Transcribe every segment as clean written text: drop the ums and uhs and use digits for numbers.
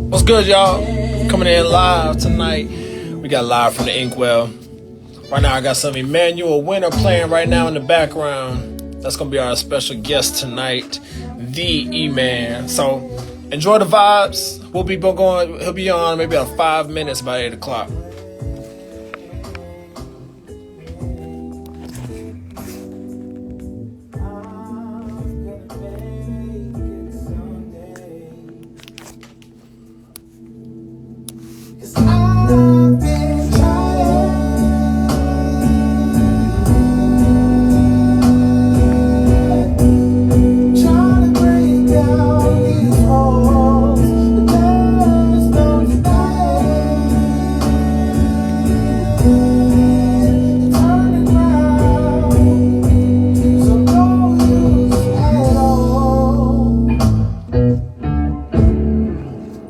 What's good, y'all? Coming in live tonight. We got live from the Inkwell. Right now, I got some Emanuel Wynter playing right now in the background. That's gonna be our special guest tonight, the E-Man. So enjoy the vibes. We'll be going. He'll be on maybe about 5 minutes, about 8 o'clock.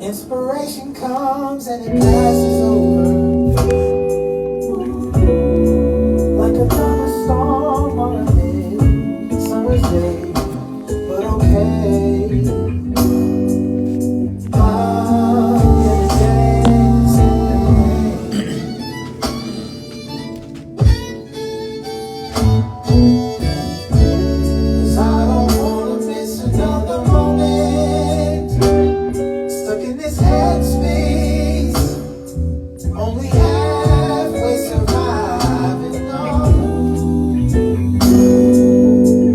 Inspiration comes and it passes over, like a thunderstorm on a midsummer's day. But okay, I'm gonna dance in the rain. 'Cause I don't wanna miss another moment. Stuck in this headspace, only halfway surviving.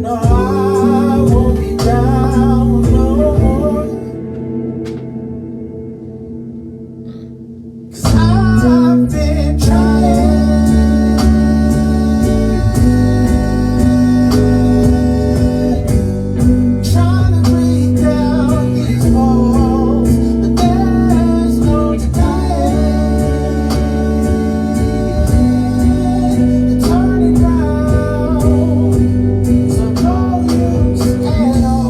No, I won't be down no more. 'Cause I've been trying to break down these walls, but there's no denying the turning round, so no use at all.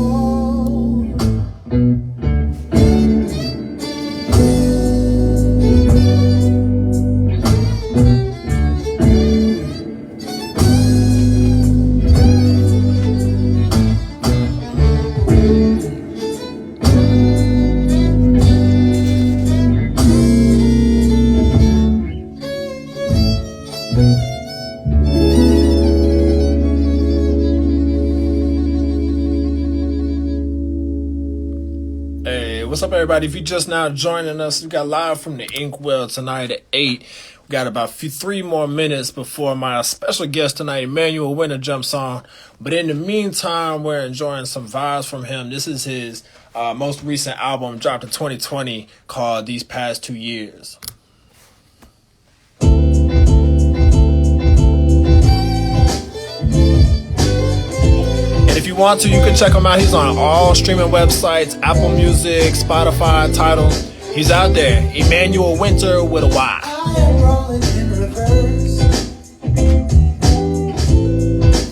Hey, what's up, everybody? If you're just now joining us, we got live from the Inkwell tonight at 8. We got about 3 more minutes before my special guest tonight, Emanuel Wynter, jumps on. But in the meantime, we're enjoying some vibes from him. This is his most recent album, dropped in 2020, called These Past 2 Years. And if you want to, you can check him out. He's on all streaming websites, Apple Music, Spotify, Tidal. He's out there. Emanuel Wynter with a Y. I am rolling in reverse.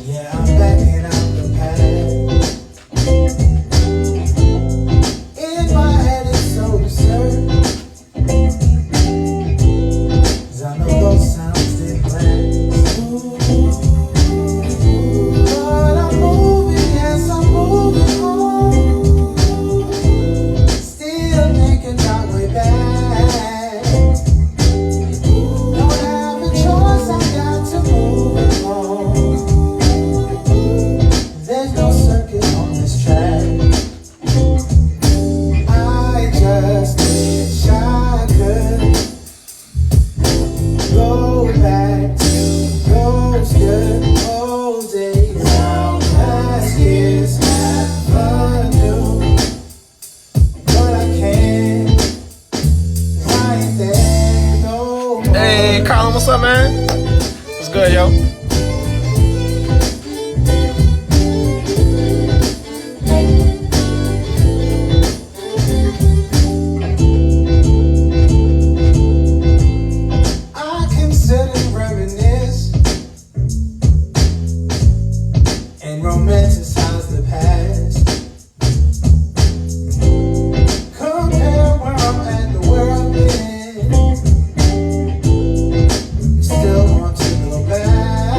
Yeah, I'm backing out the past. In my head it's so absurd, 'cause I know those sounds didn't last. But I'm moving, yes, I'm moving on. Still making my way back. Don't have a choice, I got to move on. There's no circuit on this track. I just wish I could go back to those good old days. Now past years have new, but I can't, 'cause I ain't there no more. Hey, Colin, what's up, man? What's good, yo? I can sit and reminisce and romanticize the past. Compare where I'm at and where I've been. Still want to go back.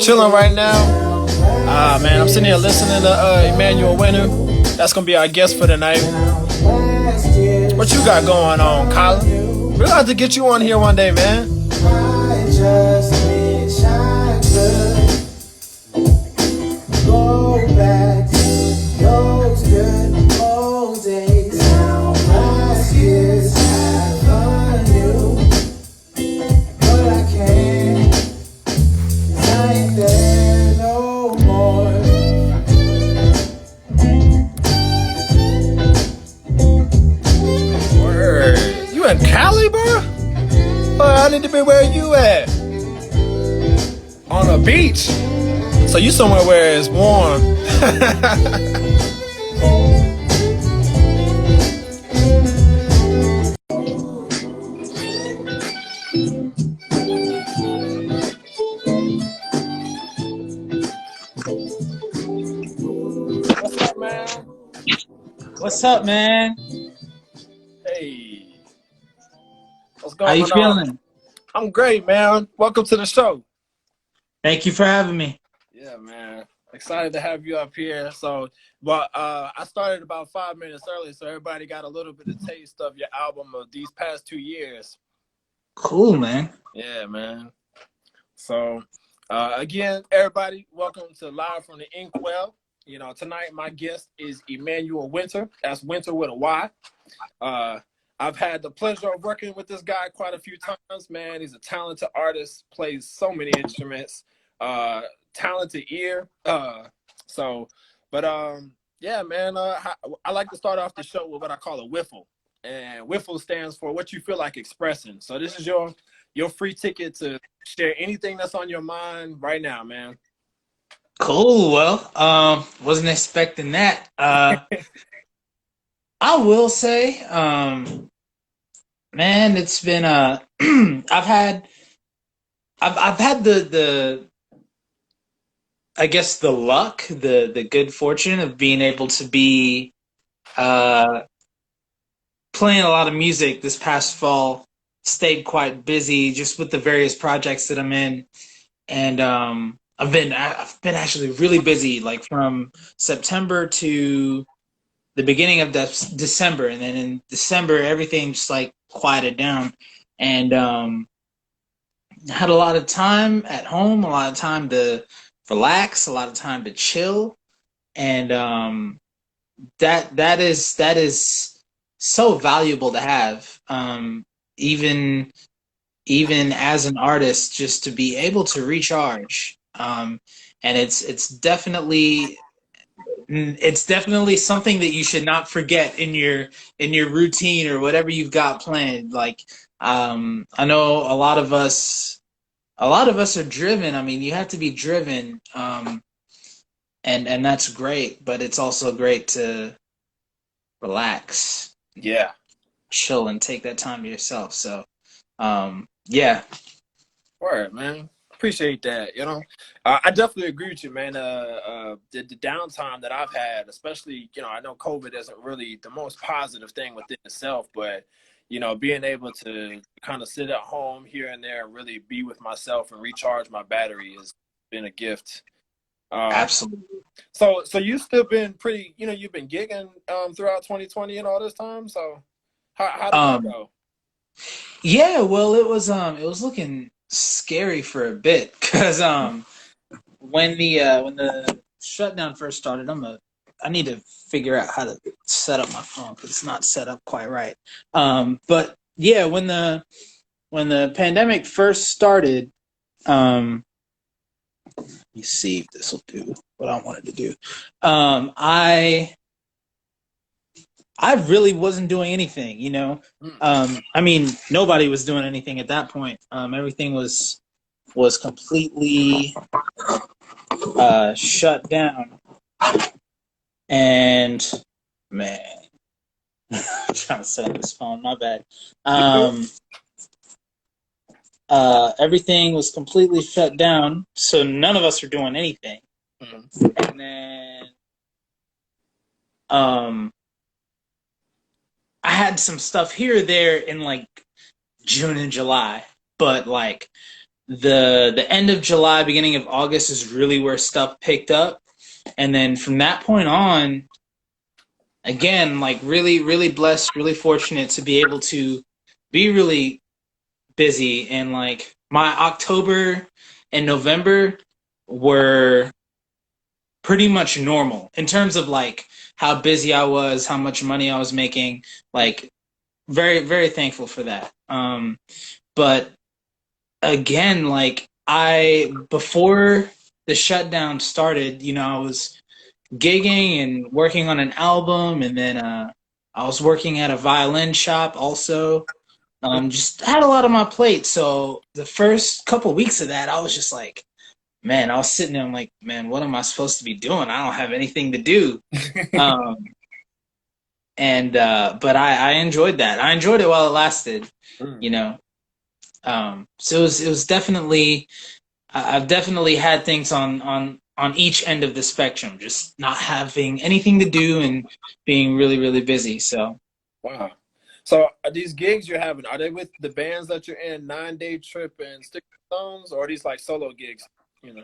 chilling right now. Man, I'm sitting here listening to Emanuel Wynter. That's gonna be our guest for tonight. What you got going on, Colin? We'll have to get you on here one day, man. I just wish I could go back to those good old days. Last year's have fun new, but I can't. 'Cause I ain't there no more. Word. You in Cali, bro? I need to be where you at. On a beach. So you somewhere where it's warm. What's up, man? What's up, man? Hey. What's How going you on? feeling? I'm great, man. Welcome to the show. Thank you for having me. Yeah, man. Excited to have you up here. So, I started about 5 minutes early, so everybody got a little bit of taste of your album of these past 2 years. Cool, man. Yeah, man. So, again, everybody, welcome to Live from the Inkwell. You know, tonight my guest is Emanuel Wynter. That's Winter with a Y. I've had the pleasure of working with this guy quite a few times, man. He's a talented artist, plays so many instruments, talented ear. Yeah, man, I like to start off the show with what I call a whiffle. And whiffle stands for what you feel like expressing. So this is your free ticket to share anything that's on your mind right now, man. Cool. Well, wasn't expecting that. I will say, man, it's been I've had the I guess the luck, the good fortune of being able to be playing a lot of music this past fall. Stayed quite busy just with the various projects that I'm in, and I've been actually really busy, like from September to the beginning of December, and then in December everything just like quieted down, and had a lot of time at home, a lot of time to relax, a lot of time to chill, and that is so valuable to have, even as an artist, just to be able to recharge. And it's definitely something that you should not forget in your routine or whatever you've got planned. Like, I know a lot of us are driven. I mean, you have to be driven, and that's great, but it's also great to relax, Yeah. chill, and take that time to yourself. So, yeah. Word, man. Appreciate that. You know, I definitely agree with you, man. The downtime that I've had, especially, you know, I know COVID isn't really the most positive thing within itself, but you know, being able to kind of sit at home here and there and really be with myself and recharge my battery has been a gift. Um, Absolutely. so you've still been pretty, you know, you've been gigging throughout 2020 and all this time. So how did that Um, go? yeah, well, it was looking scary for a bit because when the shutdown first started, I need to figure out how to set up my phone because it's not set up quite right. But yeah, when the pandemic first started, um, let me see if this will do what I wanted to do. I really wasn't doing anything, you know. Mm. I mean, nobody was doing anything at that point. Everything was completely shut down, and man, I'm trying to set up this phone. My bad. You good? Um, Everything was completely shut down, so none of us were doing anything. Mm. And then, um, I had some stuff here or there in like June and July, but like the end of July, beginning of August is really where stuff picked up. And then from that point on, again, like really, really blessed, really fortunate to be able to be really busy. And like my October and November were pretty much normal in terms of like how busy I was, how much money I was making. Like very, very thankful for that. But again, like before the shutdown started, I was gigging and working on an album, and then I was working at a violin shop also. Just had a lot on my plate. So the first couple weeks of that, I was just like, man, I was sitting there, I'm like, man, what am I supposed to be doing? I don't have anything to do. Um, but I enjoyed that. I enjoyed it while it lasted, Mm. you know. So it was definitely, I've definitely had things on each end of the spectrum, just not having anything to do and being really, really busy. So Wow. So are these gigs you're having, are they with the bands that you're in, 9 Day Trip and Stick Stones, or are these like solo gigs? You know.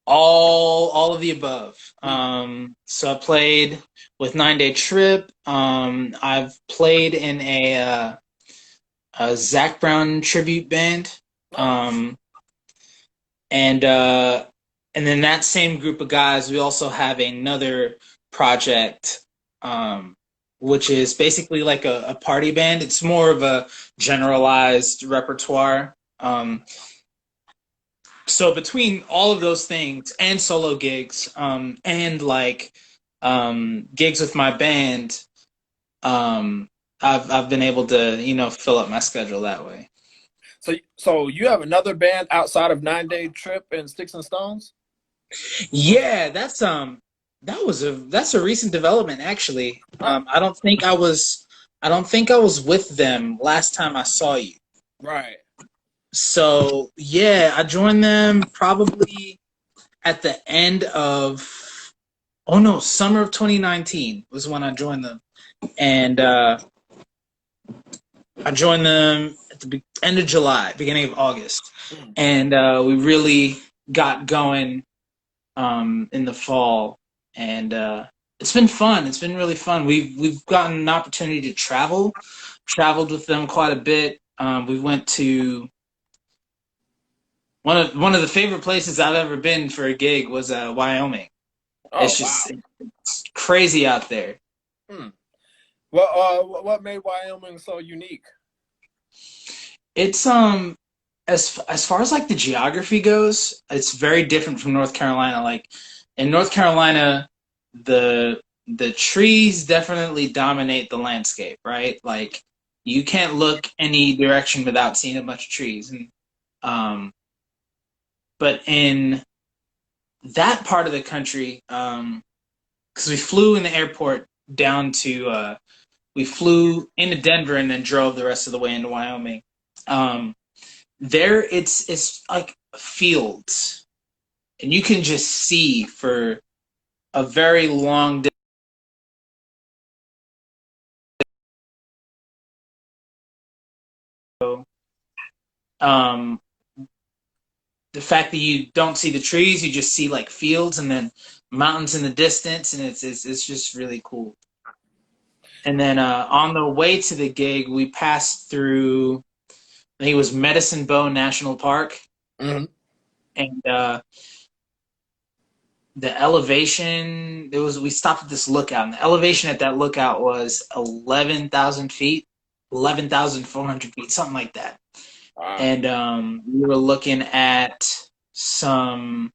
all of the above. Mm. So I played with 9 Day Trip. I've played in a Zach Brown tribute band. Nice. Um, and then that same group of guys, we also have another project, which is basically like a party band. It's more of a generalized repertoire. So between all of those things and solo gigs, and like gigs with my band, I've been able to fill up my schedule that way. So you have another band outside of 9 Day Trip and Sticks and Stones? Yeah, that's a recent development actually. Oh, I don't think I was with them last time I saw you. right. So yeah, I joined them probably at the end of oh no, summer of 2019 was when I joined them, and I joined them at the end of July, beginning of August, Mm. and we really got going in the fall, and it's been fun. It's been really fun. We've gotten an opportunity to traveled with them quite a bit. We went to one of the favorite places I've ever been for a gig was Wyoming. Oh, It's wow. just it's crazy out there. Hmm. Well, what made Wyoming so unique? It's as far as like the geography goes, it's very different from North Carolina. Like in North Carolina, the trees definitely dominate the landscape, right? Like you can't look any direction without seeing a bunch of trees. And but in that part of the country, because we flew in the airport down to we flew into Denver and then drove the rest of the way into Wyoming. Um, there it's like fields, and you can just see for a very long day. Um, the fact that you don't see the trees, you just see like fields and then mountains in the distance, and it's just really cool. And then on the way to the gig, we passed through. I think it was Medicine Bow National Park, Hmm. and the elevation. There was we stopped at this lookout, and the elevation at that lookout was 11,000 feet, 11,400 feet, something like that. Wow. And we were looking at some.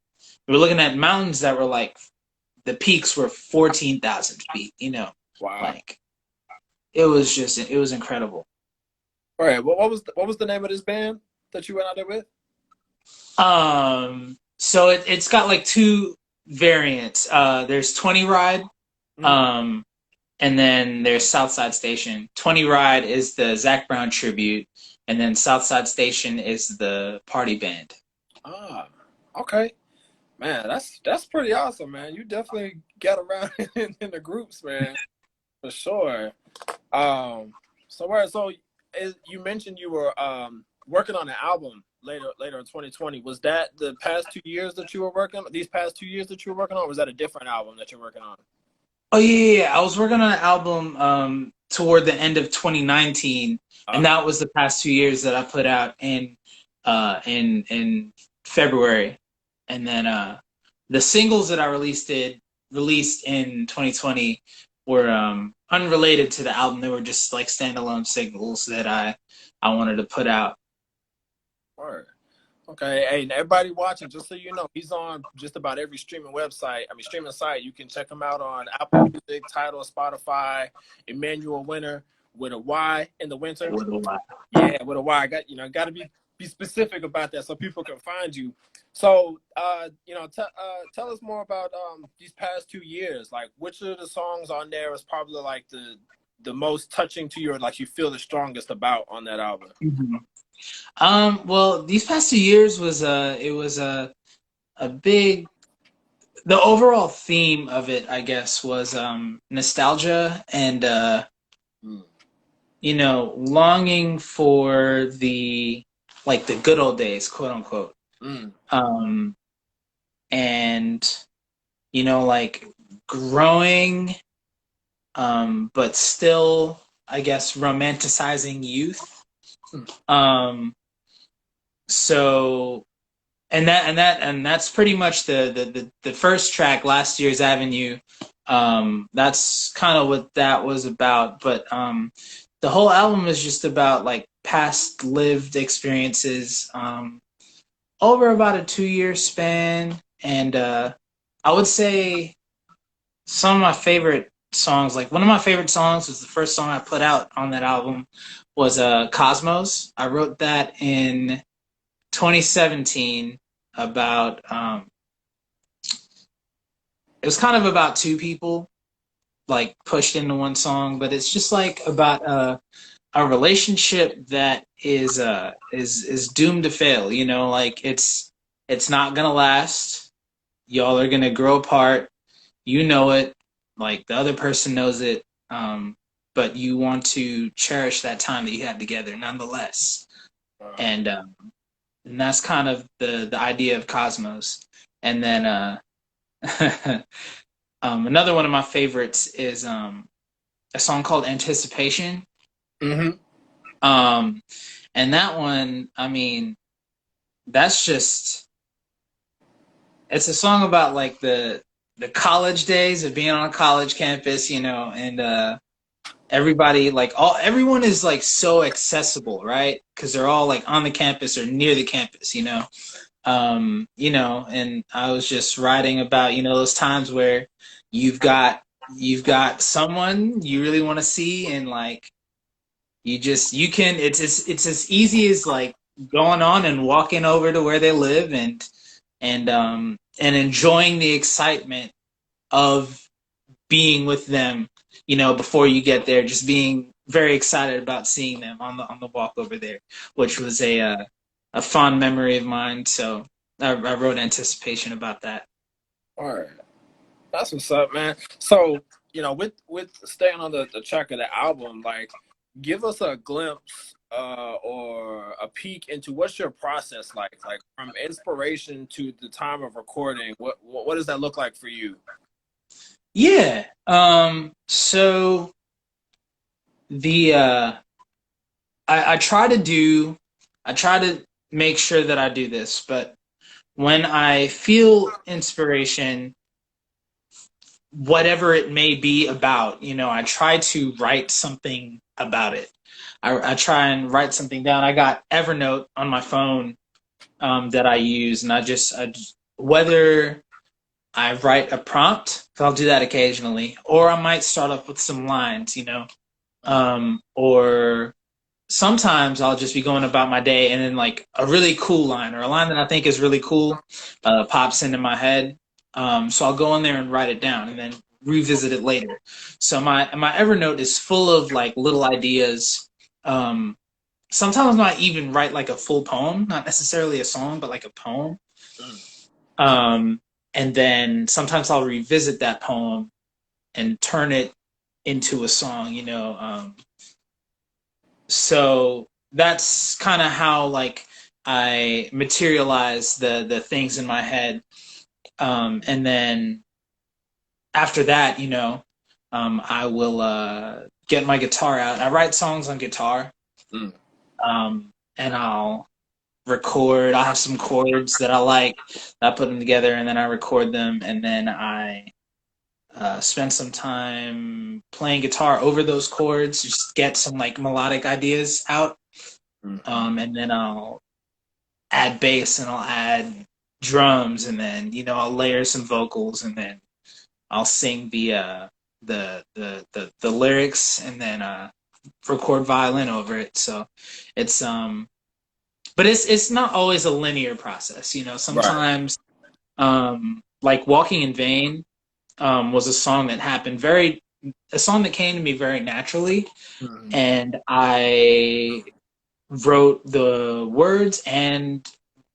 We were looking at mountains that were like the peaks were 14,000 feet. Wow. Like it was incredible. All right. What was the name of this band that you went out there with? So it's got like two variants. There's 20 Ride, Mm. um, and then there's Southside Station. 20 Ride is the Zach Brown tribute, and then Southside Station is the party band. Ah, okay. Man, that's pretty awesome, man. You definitely get around in the groups, man, for sure. Um, so you mentioned you were working on an album. later in 2020. Was that the past 2 years that you were working? These past 2 years that you were working on? Or was that a different album that you're working on? Oh yeah. I was working on an album toward the end of 2019, and Okay. that was the past 2 years that I put out in February, and then the singles that I released in 2020 were unrelated to the album. They were just like standalone singles that I wanted to put out. Word. Okay, hey, and everybody watching, just so you know, he's on just about every streaming website. I mean, streaming site. You can check him out on Apple Music, Tidal, Spotify. Emanuel Wynter with a Y in the winter. What a while. Yeah, with a Y. Got to be specific about that so people can find you. So, tell us more about these past 2 years. Like, which of the songs on there is probably like the most touching to you, or like you feel the strongest about on that album? Mhm. Well, these past 2 years was a big. The overall theme of it, I guess, was nostalgia and Mm. longing for the good old days, quote unquote. Mm. Um, and like growing, but still, I guess, romanticizing youth. Mm. So and that's pretty much the first track, last year's Avenue. That's kind of what that was about, but the whole album is just about like past lived experiences over about a 2 year span. And I would say some of my favorite songs, like one of my favorite songs was the first song I put out on that album, was Cosmos. I wrote that in 2017 about it was kind of about two people like pushed into one song, but it's just like about a relationship that is doomed to fail. Like it's not gonna last. Y'all are gonna grow apart. You know it. Like the other person knows it. But you want to cherish that time that you had together, nonetheless. And that's kind of the idea of Cosmos. And then another one of my favorites is a song called Anticipation. Mm-hmm. And that one, I mean, that's just, it's a song about like the college days of being on a college campus, and everybody, like everyone is like so accessible, right? Because they're all like on the campus or near the campus, and I was just writing about, those times where you've got someone you really want to see, and like you can, it's as easy as like going on and walking over to where they live, and enjoying the excitement of being with them, before you get there, just being very excited about seeing them on the walk over there, which was a fond memory of mine. So I wrote Anticipation about that. All right. That's what's up, man. So, with staying on the track of the album, like, give us a glimpse or a peek into what's your process like from inspiration to the time of recording. What does that look like for you? Yeah. So the I try to make sure that I do this, but when I feel inspiration, whatever it may be about, I try to write something about it. I try and write something down. I got Evernote on my phone that I use, and whether I write a prompt, 'cause I'll do that occasionally, or I might start off with some lines, or sometimes I'll just be going about my day, and then like a really cool line or a line that I think is really cool pops into my head. So I'll go in there and write it down, and then revisit it later. So my Evernote is full of like little ideas. Sometimes I might even write like a full poem, not necessarily a song, but like a poem. And then sometimes I'll revisit that poem and turn it into a song, So that's kind of how like I materialize the things in my head, and then after that, I will get my guitar out. I write songs on guitar, Mm. and I'll record. I have some chords that I like. I put them together, and then I record them, and then I spend some time playing guitar over those chords, just get some like melodic ideas out, Mhm. and then I'll add bass and I'll add drums, and then I'll layer some vocals, and then I'll sing the lyrics, and then record violin over it. So it's but it's not always a linear process. Right. Sometimes like Walking in Vain was a song that came to me very naturally, Mhm. and I wrote the words and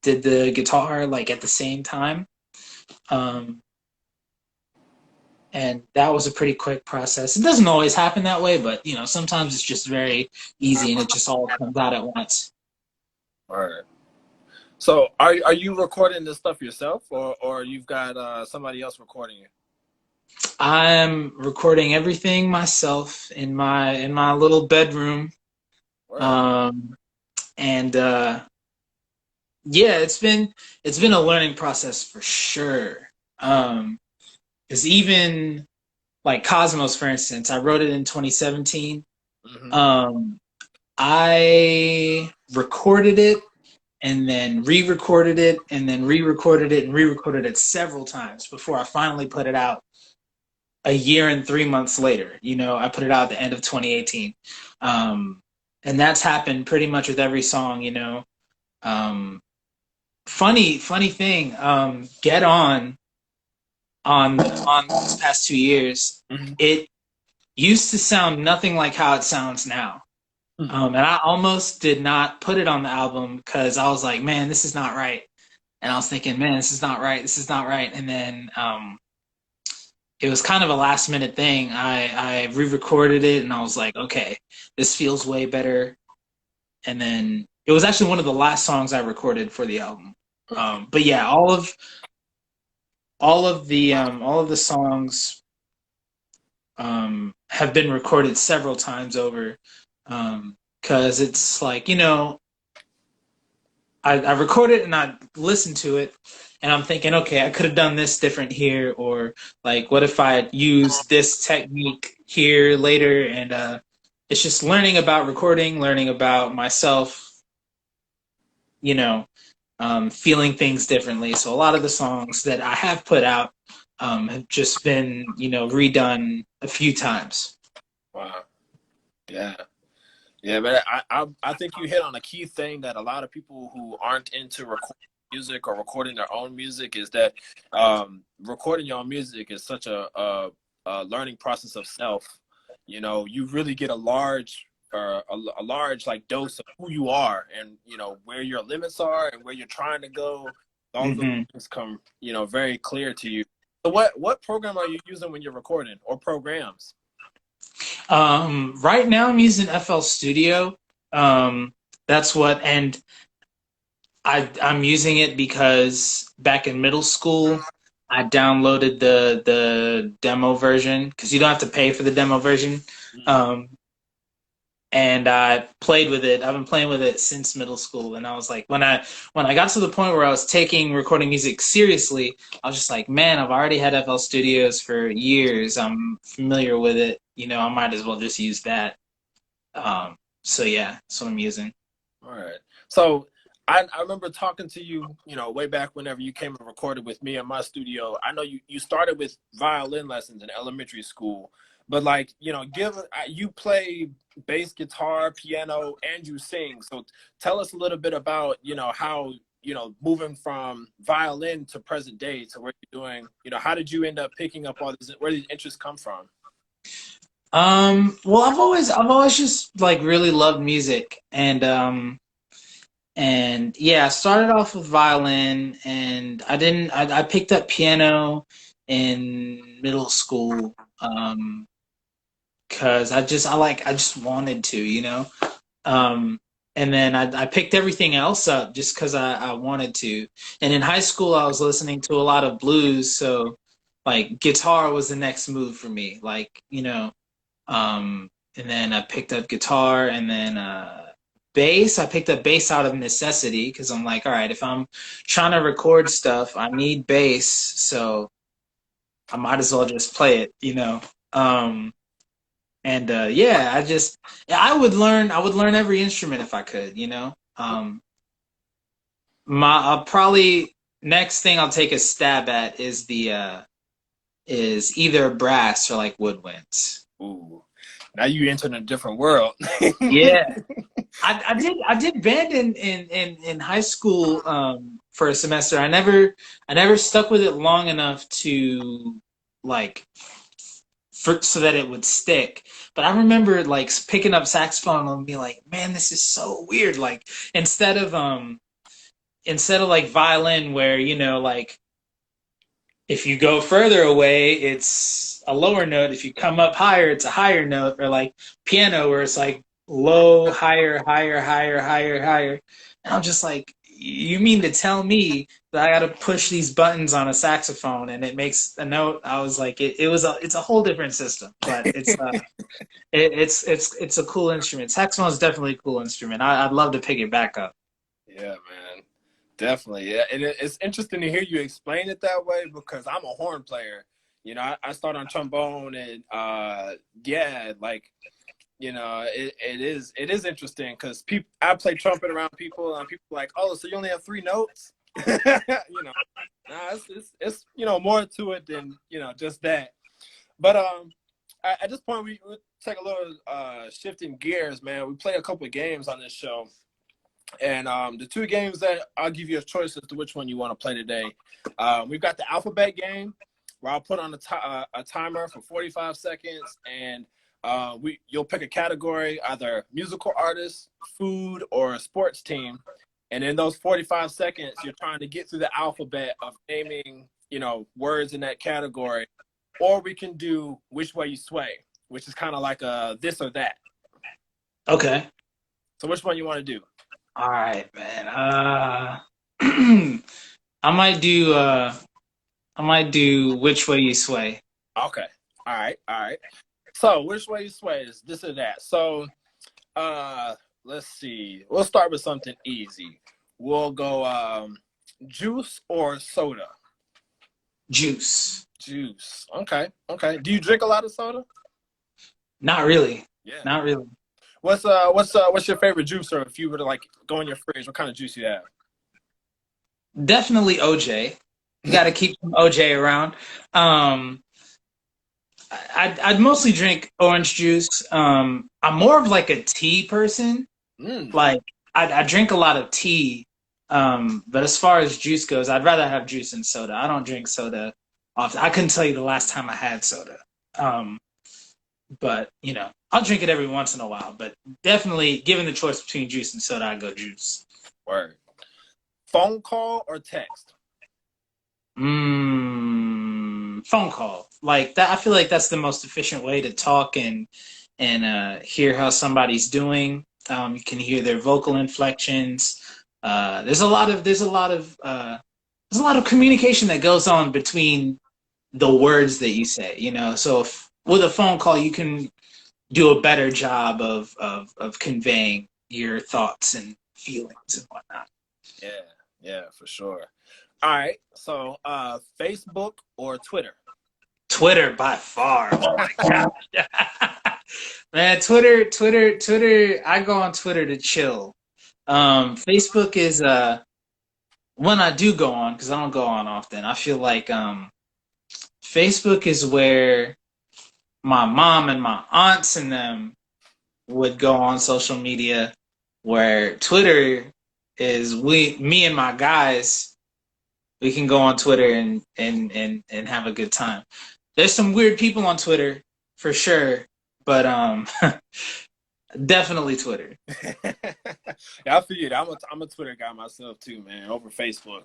did the guitar like at the same time. Um, and that was a pretty quick process. It doesn't always happen that way, but sometimes it's just very easy and it just all comes out at once. All right. So are you recording this stuff yourself, or you've got somebody else recording it? I'm recording everything myself in my little bedroom. Word. Um, and yeah, it's been a learning process for sure. Because even like Cosmos, for instance, I wrote it in 2017. Hmm. Um, I recorded it and then re-recorded it and then re-recorded it and re-recorded it several times before I finally put it out a year and 3 months later. I put it out at the end of 2018. And that's happened pretty much with every song. Um, funny thing, Get on these past 2 years, Hmm. it used to sound nothing like how it sounds now. And I almost did not put it on the album because I was like, man, this is not right. And I was thinking, man, this is not right. This is not right. And then it was kind of a last minute thing. I re-recorded it and I was like, okay, this feels way better. And then it was actually one of the last songs I recorded for the album. But yeah, all of the songs have been recorded several times over, because it's like I record it and I listen to it and I'm thinking, okay, I could have done this different here, or like, what if I had used this technique here later? And it's just learning about recording, learning about myself, you know, feeling things differently. So a lot of the songs that I have put out have just been, redone a few times. Wow. Yeah. Yeah, but I think you hit on a key thing that a lot of people who aren't into recording music or recording their own music is that recording your own music is such a learning process of self. You really get a large a large like dose of who you are, and where your limits are and where you're trying to go. All of those Hmm. things come very clear to you. So what program are you using when you're recording, or programs? Right now I'm using FL Studio. That's what, and I'm using it because back in middle school I downloaded the demo version because you don't have to pay for the demo version. Mm. Um, and I played with it. I've been playing with it since middle school, and I was like, when I got to the point where I was taking recording music seriously, I was just like, man, I've already had FL Studios for years. I'm familiar with it. I might as well just use that. So yeah, that's what I'm using. All right. So I remember talking to you, way back whenever you came and recorded with me in my studio. I know you started with violin lessons in elementary school, but like, you play bass guitar, piano, and you sing. So tell us a little bit about, how, moving from violin to present day to what you're doing, how did you end up picking up all this? Where did these interests come from? Well, I've always just like really loved music, and yeah, I started off with violin, and I picked up piano in middle school, because I just wanted to. Um, and then I picked everything else up just because I wanted to. And in high school, I was listening to a lot of blues, so like guitar was the next move for me. Like, and then I picked up guitar, and then bass. I picked up bass out of necessity because I'm like, all right, if I'm trying to record stuff, I need bass, so I might as well just play it. And yeah, I would learn every instrument if I could. I'll probably next thing I'll take a stab at is the is either brass or like woodwinds. Ooh, now you entering a different world. Yeah. I did band in high school for a semester. I never stuck with it long enough to like so that it would stick. But I remember like picking up saxophone and being like, man, this is so weird. Like instead of like violin where, like if you go further away, it's a lower note. If you come up higher, it's a higher note, or like piano where it's like low, higher, higher, higher, higher, higher. And I'm just like, you mean to tell me that I got to push these buttons on a saxophone and it makes a note? I was like, it's a whole different system, but it's a cool instrument. Saxophone is definitely a cool instrument. I'd love to pick it back up. Yeah, man. Definitely. Yeah. And it's interesting to hear you explain it that way because I'm a horn player. I started on trombone and yeah, like, it is interesting because I play trumpet around people and people are like, oh, so you only have 3 notes? Nah, it's more to it than, just that. But at this point we take a little shifting gears, man. We play a couple of games on this show. And the 2 games that I'll give you a choice as to which one you want to play today. We've got the alphabet game where I'll put on a timer for 45 seconds, and you'll pick a category, either musical artist, food, or a sports team. And in those 45 seconds, you're trying to get through the alphabet of naming, words in that category. Or we can do which way you sway, which is kind of like a this or that. Okay. So which one you want to do? All right, man. I might do which way you sway. Okay. All right. So which way you sway is this or that. So let's see. We'll start with something easy. We'll go juice or soda? Juice. Okay. Do you drink a lot of soda? Not really. Yeah. Not really. What's your favorite juice, or if you were to like go in your fridge, what kind of juice you have? Definitely OJ. You got to keep some OJ around. I'd mostly drink orange juice. I'm more of like a tea person. Like I drink a lot of tea. But as far as juice goes, I'd rather have juice than soda. I don't drink soda often. I couldn't tell you the last time I had soda. But I'll drink it every once in a while. But definitely, given the choice between juice and soda, I'd go juice. Word. Phone call or text? Phone call. Like that. I feel like that's the most efficient way to talk and hear how somebody's doing. You can hear their vocal inflections. There's a lot of communication that goes on between the words that you say. So with a phone call, you can do a better job of conveying your thoughts and feelings and whatnot. Yeah, for sure. All right, so Facebook or Twitter? Twitter by far. Oh my gosh. Man, Twitter, I go on Twitter to chill. Facebook is when I do go on, because I don't go on often. I feel like Facebook is where my mom and my aunts and them would go on social media, where Twitter is me and my guys, we can go on Twitter and have a good time. There's some weird people on Twitter for sure, but definitely Twitter. Yeah, I feel you. I'm a Twitter guy myself too, man, over Facebook.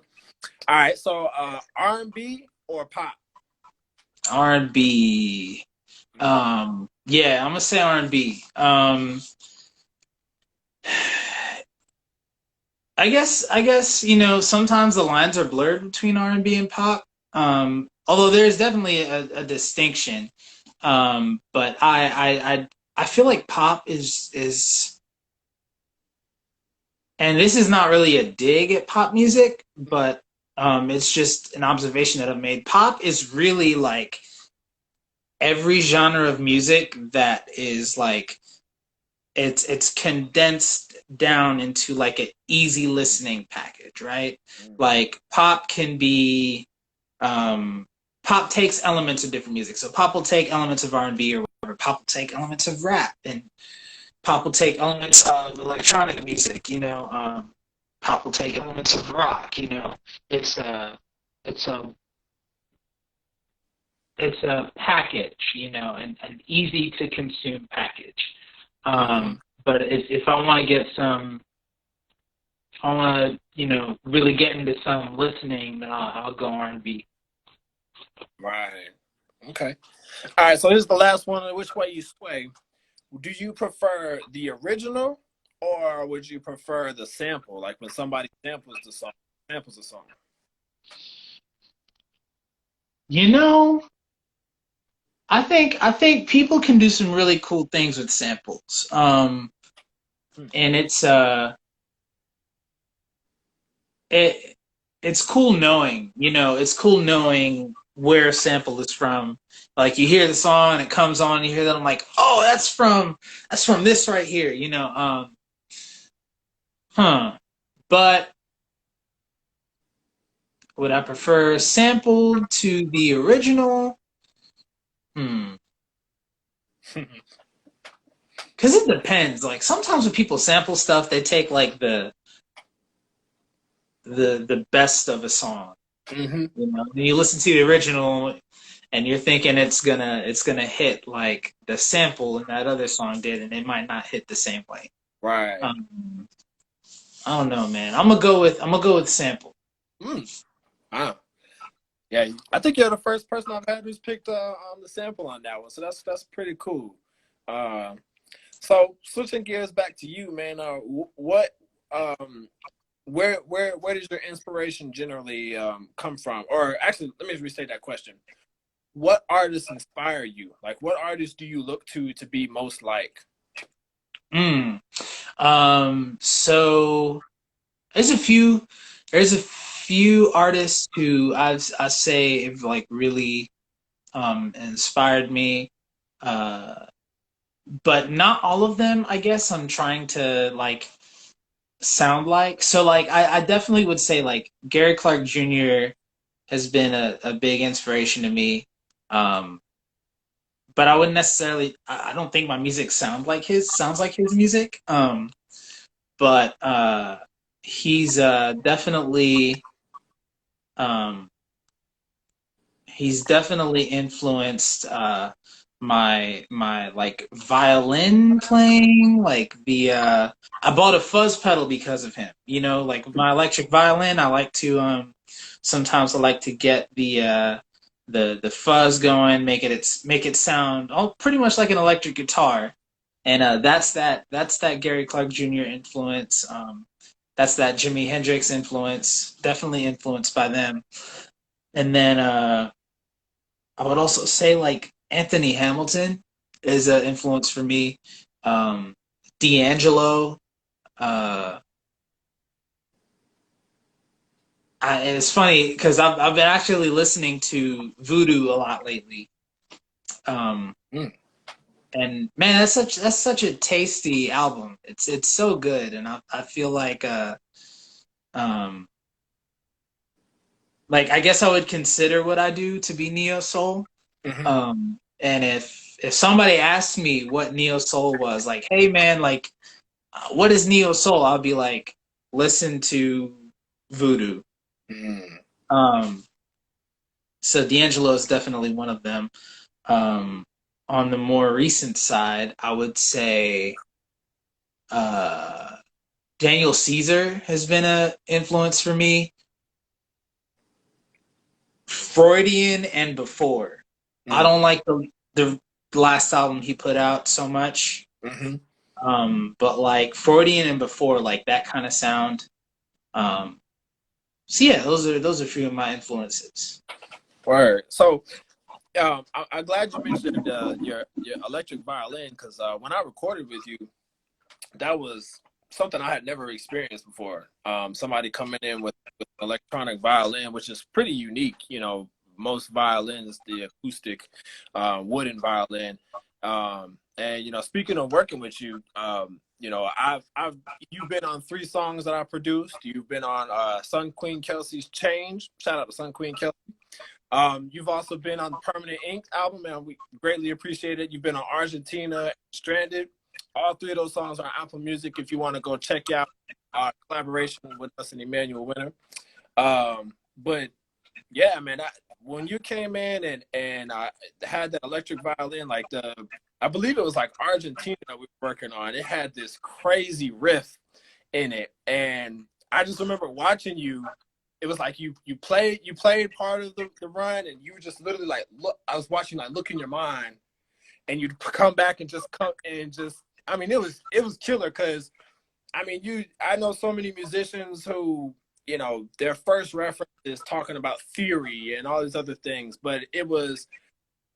All right, so R&B or pop? R&B. Yeah, I'm gonna say R&B. I guess sometimes the lines are blurred between R&B and pop. Although there's definitely a distinction. But I feel like pop is, and this is not really a dig at pop music, but it's just an observation that I've made. Pop is really like every genre of music that is like it's condensed down into like an easy listening package, right? Like pop can be pop takes elements of different music. So pop will take elements of R&B or whatever. Pop will take elements of rap, and pop will take elements of electronic music. Pop will take elements of rock. It's a it's a it's a package. An easy to consume package. But if I want to get some, if I want to, really get into some listening, then I'll go R&B. Right. Okay. All right. So here's the last one. Which way you sway? Do you prefer the original, or would you prefer the sample? Like when somebody samples a song. You know, I think people can do some really cool things with samples. And it it's cool knowing, it's cool knowing where a sample is from. Like you hear the song, it comes on, you hear that, I'm like, oh, that's from this right here. Huh. But would I prefer sampled to the original? Hmm. Because it depends. Like sometimes when people sample stuff, they take like the best of a song. Mm-hmm. And you listen to the original, and you're thinking it's gonna hit like the sample in that other song did, and it might not hit the same way. Right. Um, I don't know, man. I'm gonna go with sample. Mm. Wow. Yeah, I think you're the first person I've had who's picked the sample on that one. So that's pretty cool. Uh, so switching gears back to you, man. What um where does your inspiration generally come from? Or actually, let me restate that question. What artists inspire you? Like, what artists do you look to be most like? Mm. So there's a few there's a few artists who I say have like really inspired me. Uh, but not all of them, I guess I'm trying to like sound like. So like I definitely would say like Gary Clark Jr. has been a big inspiration to me. Um, but I wouldn't necessarily I don't think my music sounds like his music. But he's definitely um he's definitely influenced my like violin playing, like the I bought a fuzz pedal because of him. Like my electric violin, I like to sometimes I like to get the fuzz going, make it sound pretty much like an electric guitar. And that's that Gary Clark Jr. influence. That's that Jimi Hendrix influence, definitely influenced by them. And then I would also say like Anthony Hamilton is an influence for me. Um, D'Angelo. Uh, and it's funny because I've been actually listening to Voodoo a lot lately. Um, Mm. and man, that's such a tasty album. It's so good, and I feel um, like I guess I would consider what I do to be neo soul. Hmm. And if somebody asked me what neo soul was, like, hey man, like, what is neo soul? I'll be like, listen to Voodoo. Mm. Um, so D'Angelo is definitely one of them. Um, on the more recent side, I would say uh, Daniel Caesar has been a influence for me. Freudian and before. I Mm. don't like the last album he put out so much. Hmm. But like Freudian and before, like that kind of sound. Um, so yeah, those are a few of my influences. Word. So, I'm glad you mentioned your electric violin because when I recorded with you, that was something I had never experienced before. Somebody coming in with electronic violin, which is pretty unique. You know, most violins, the acoustic wooden violin. And you know, speaking of working with you, you know, I've you've been on 3 songs that I produced. You've been on Sun Queen Kelsey's Change. Shout out to Sun Queen Kelsey. You've also been on Permanent Ink album, and we greatly appreciate it. You've been on Argentina, Stranded. All 3 of those songs are on Apple Music if you want to go check out our collaboration with us and Emanuel Wynter. But yeah, man, when you came in and I had that electric violin, like I believe it was like Argentina that we were working on. It had this crazy riff in it, and I just remember watching you. It was like you played part of the run, and you were just literally like look. I was watching like look in your mind, and you'd come back and just come and just. I mean, it was killer because I mean I know so many musicians who you know their first reference is talking about theory and all these other things, but it was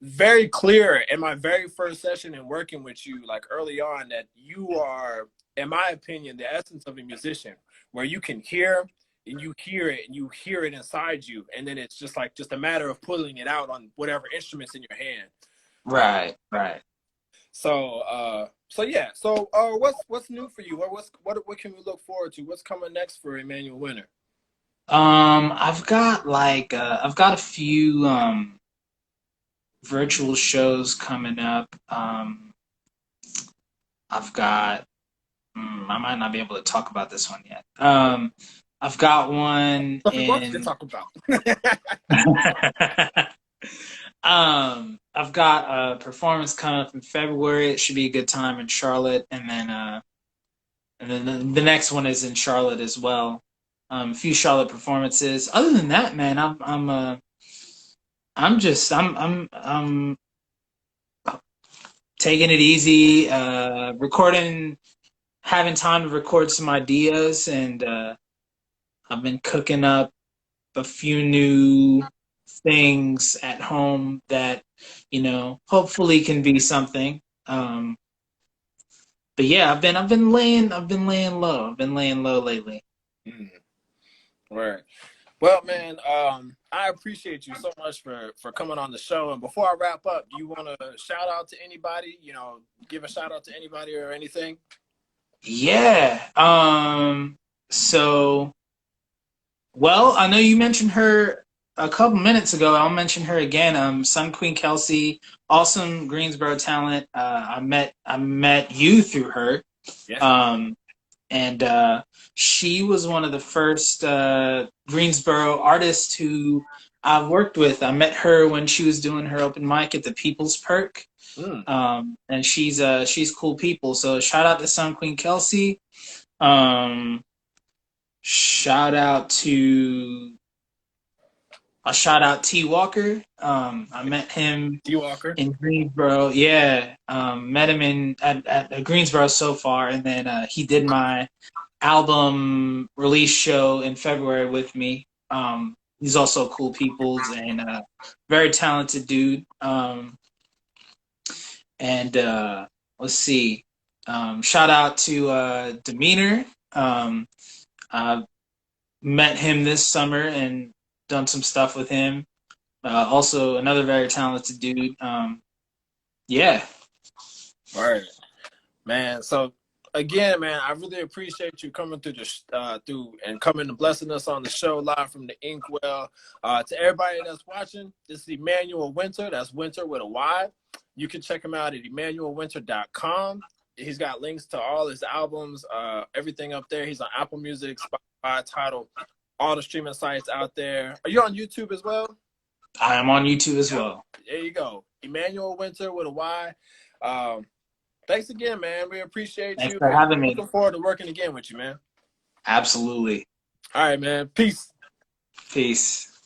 very clear in my very first session and working with you like early on that you are, in my opinion, the essence of a musician, where you can hear and you hear it and you hear it inside you, and then it's just a matter of pulling it out on whatever instruments in your hand. Right, right. So yeah. So what's new for you? What can we look forward to? What's coming next for Emanuel Wynter? I've got a few virtual shows coming up. I've got I might not be able to talk about this one yet. I've got one Something else we can in talk about. I've got a performance coming up in February. It should be a good time in Charlotte, and then the next one is in Charlotte as well. A few Charlotte performances. Other than that, man, I'm taking it easy, recording, having time to record some ideas, and I've been cooking up a few new things at home that hopefully can be something. But yeah, I've been laying low. I've been laying low lately. Mm, right. Well, man, I appreciate you so much for coming on the show. And before I wrap up, do you want to shout out to anybody? You know, give a shout out to anybody or anything? Yeah. So, well, I know you mentioned her a couple minutes ago. I'll mention her again. Sun Queen Kelsey, awesome Greensboro talent. I met you through her. Yeah. And she was one of the first Greensboro artists who I've worked with. I met her when she was doing her open mic at the People's Perk, Mm. and she's cool people. So shout out to Sun Queen Kelsey. Um, shout out to shout out T Walker. I met him D Walker. in Greensboro. Yeah, met him at Greensboro so far, and then he did my album release show in February with me. He's also cool peoples and very talented dude. And let's see. Shout out to Demeanor. I met him this summer and done some stuff with him. Also, another very talented dude. Yeah. All right, man. So again, man, I really appreciate you coming through and coming and blessing us on the show live from the Inkwell. To everybody that's watching, this is Emanuel Wynter. That's Winter with a Y. You can check him out at emmanuelwynter.com. He's got links to all his albums, everything up there. He's on Apple Music, Spotify, Tidal, all the streaming sites out there. Are you on YouTube as well? I am on YouTube as well. There you go. Emanuel Wynter with a Y. Thanks again, man. We appreciate Thanks you. for having me. Looking forward to working again with you, man. Absolutely. All right, man. Peace. Peace.